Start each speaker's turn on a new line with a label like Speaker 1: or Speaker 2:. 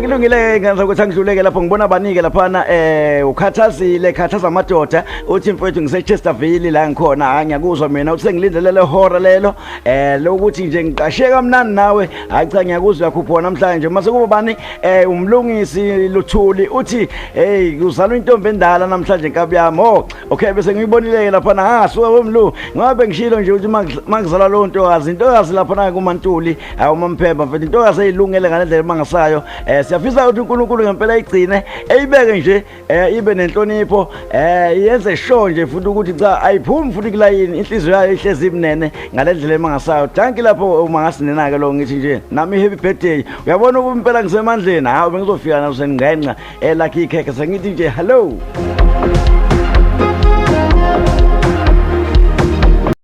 Speaker 1: kulungile ngenza ukuthi angidluleke lapho ngibona abanike laphana ukhathazile khathaza amadoda uthi mfowethu ngise-Chesterville la ngikhona ngiyakuzwa mina uthi sengilindelele hora lelo lokuthi nje ngiqashe kamnandi nawe hayi cha ngiyakuzwa yakupho namhlanje mase kuba bani umlungisi Luthuli uthi hey uzalwa intombi endala namhlanje nkabi yami okay bese ngiyibonile laphana suka wemlu ngabe ngishilo nje ukuthi mangizala lo intokazi laphana kuMantuli awuMamphemba mfethu intokazi eyilungele ngalendlela mangasayo siyafisa ukuthi uNkulunkulu ngempela igcine eyibeke nje ibe nenhlonipho yenze show nje futhi ukuthi cha ayiphumi futhi kulayini inhliziyo yayo ihlezi ibinene ngalendlela emangasayo thanki lapho umangasinena ke lo ngithi nje nami happy birthday uyabona ukuthi impela ngisemandleni hawo bengizofika nazo sengingenqa lucky cake sengithi nje hello